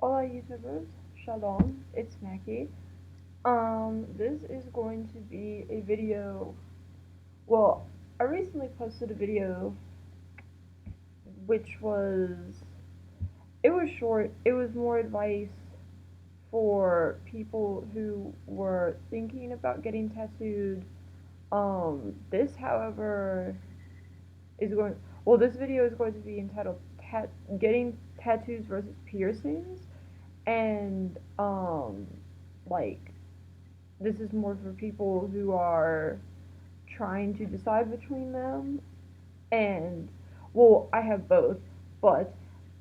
Hola YouTubers, Shalom, it's Mackie. This is going to be a video, well, I recently posted a video which it was short, it was more advice for people who were thinking about getting tattooed. This, however, is going, this video is going to be entitled Getting Tattoos versus Piercings, and, like, this is more for people who are trying to decide between them. And, well, I have both, but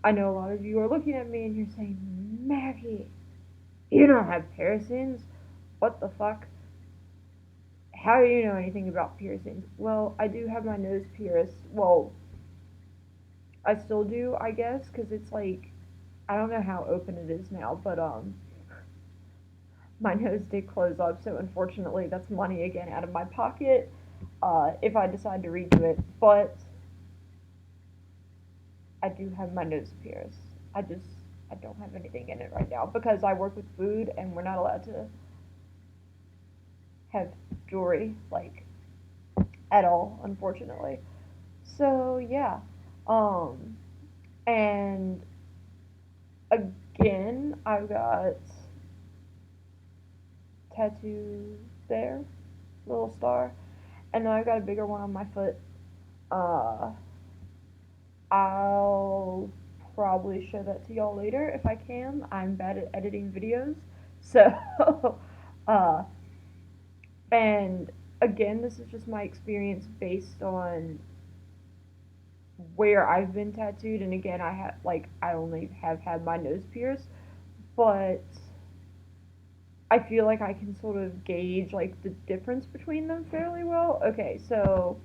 I know a lot of you are looking at me and you're saying, Maggie, you don't have piercings. What the fuck? How do you know anything about piercings? Well, I do have my nose pierced. Well, I still do, I guess, because it's like, I don't know how open it is now, but, my nose did close up, so unfortunately that's money again out of my pocket if I decide to redo it. But I do have my nose pierced. I don't have anything in it right now because I work with food and we're not allowed to have jewelry like at all, unfortunately. So yeah, um, and again I've got tattoo there, little star, and then I've got a bigger one on my foot. Uh, I'll probably show that to y'all later if I can. I'm bad at editing videos. So, uh, and again, this is just my experience based on where I've been tattooed. And again, I only have had my nose pierced, but I feel like I can sort of gauge, like, the difference between them fairly well. Okay, so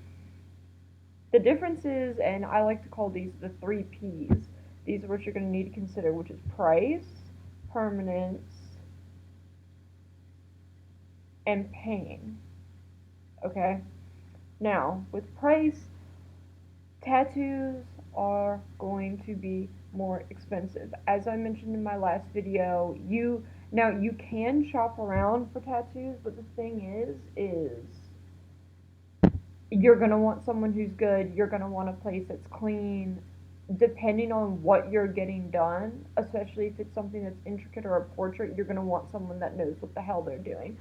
the differences, and I like to call these the 3 P's. These are what you're going to need to consider, which is price, permanence, and pain. Okay? Now, with price, tattoos are going to be more expensive. As I mentioned in my last video, you can shop around for tattoos, but the thing is you're gonna want someone who's good. You're gonna want a place that's clean. Depending on what you're getting done, especially if it's something that's intricate or a portrait, you're gonna want someone that knows what the hell they're doing,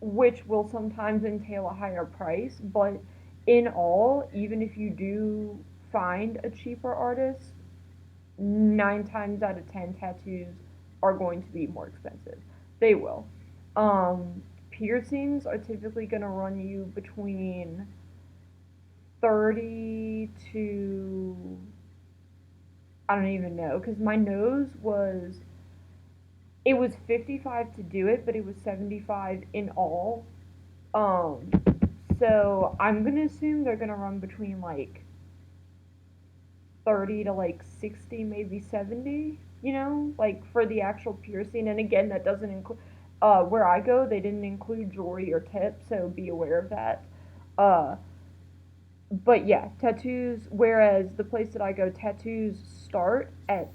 which will sometimes entail a higher price. But in all, even if you do find a cheaper artist, 9 times out of 10 tattoos are going to be more expensive. They will. Piercings are typically going to run you between 30 to, I don't even know, because my nose was, it was 55 to do it, but it was 75 in all. Um, so I'm gonna assume they're gonna run between like 30 to like 60, maybe 70, like for the actual piercing. And again, that doesn't include, where I go, they didn't include jewelry or tips, so be aware of that. Uh, but yeah, tattoos, whereas the place that I go, tattoos start at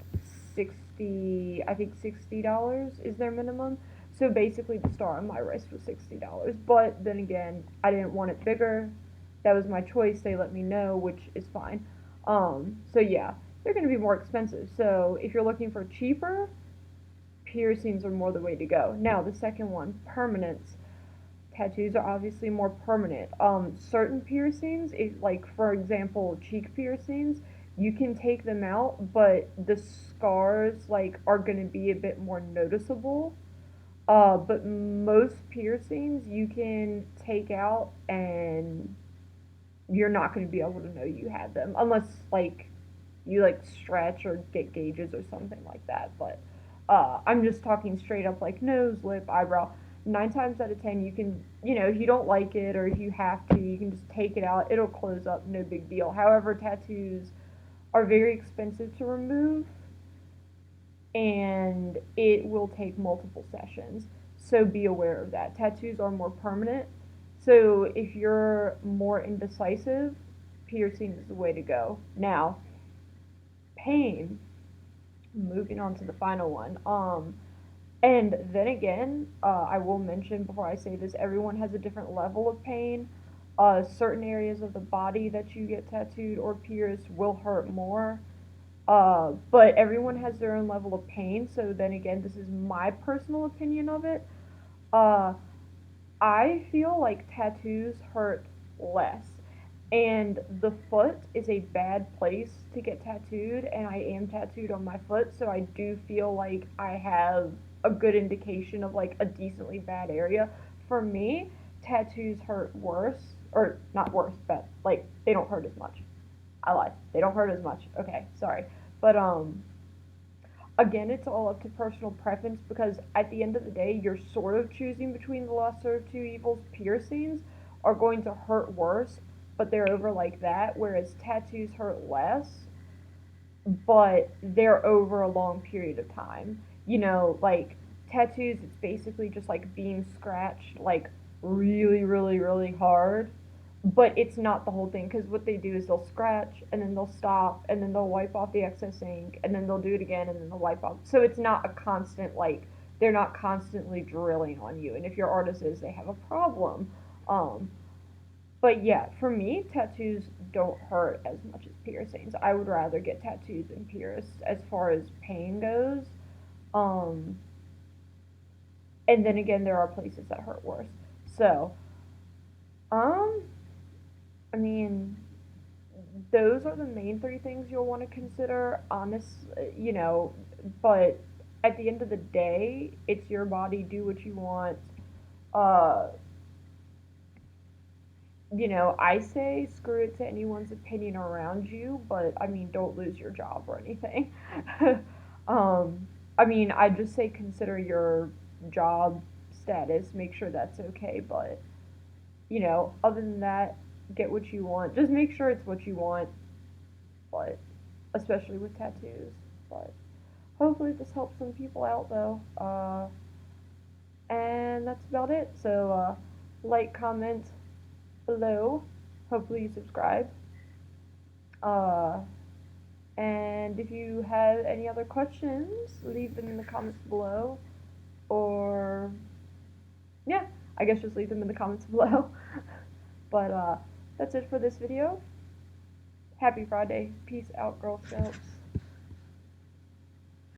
60, I think $60 is their minimum. So basically the star on my wrist was $60. But then again, I didn't want it bigger. That was my choice. They let me know, which is fine. So yeah, they're going to be more expensive. So if you're looking for cheaper, piercings are more the way to go. Now, the second one, permanence. Tattoos are obviously more permanent. Certain piercings, like for example, cheek piercings, you can take them out, but the scars like are going to be a bit more noticeable. But most piercings you can take out and you're not going to be able to know you had them unless like you like stretch or get gauges or something like that. But I'm just talking straight up like nose, lip, eyebrow. 9 times out of 10, you can, if you don't like it or if you have to, you can just take it out. It'll close up, no big deal. However, tattoos are very expensive to remove and it will take multiple sessions. So be aware of that. Tattoos are more permanent. So if you're more indecisive, piercing is the way to go. Now, pain. moving on to the final one. And then again, I will mention before I say this, everyone has a different level of pain. Certain areas of the body that you get tattooed or pierced will hurt more. But everyone has their own level of pain. So then again, this is my personal opinion of it. Uh, I feel like tattoos hurt less. And the foot is a bad place to get tattooed, and I am tattooed on my foot, so I do feel like I have a good indication of like a decently bad area. For me, tattoos hurt worse, or not worse, but like they don't hurt as much. I lied. They don't hurt as much. Okay, sorry. But again, it's all up to personal preference because at the end of the day, you're sort of choosing between the lesser of two evils. Piercings are going to hurt worse, but they're over like that, whereas tattoos hurt less, but they're over a long period of time. You know, like tattoos, it's basically just like being scratched like really, really, really hard. But it's not the whole thing because what they do is they'll scratch and then they'll stop and then they'll wipe off the excess ink and then they'll do it again and then they'll wipe off. So it's not a constant, like, they're not constantly drilling on you. And if your artist is, they have a problem. Um, but yeah, for me, tattoos don't hurt as much as piercings. I would rather get tattooed than pierced as far as pain goes. Um, and then again, there are places that hurt worse. So, um, I mean, those are the main three things you'll want to consider. Honest, you know, but at the end of the day, it's your body. Do what you want. Uh, you know, I say screw it to anyone's opinion around you, but I mean, don't lose your job or anything. um, I mean, I just say consider your job status, make sure that's okay, but you know, other than that, get what you want. Just make sure it's what you want, but especially with tattoos. But hopefully this helps some people out though. And that's about it. So like, comment below. Hopefully you subscribe. Uh, and if you have any other questions, leave them in the comments below. Or yeah, I guess just leave them in the comments below. But that's it for this video. Happy Friday. Peace out, Girl Scouts.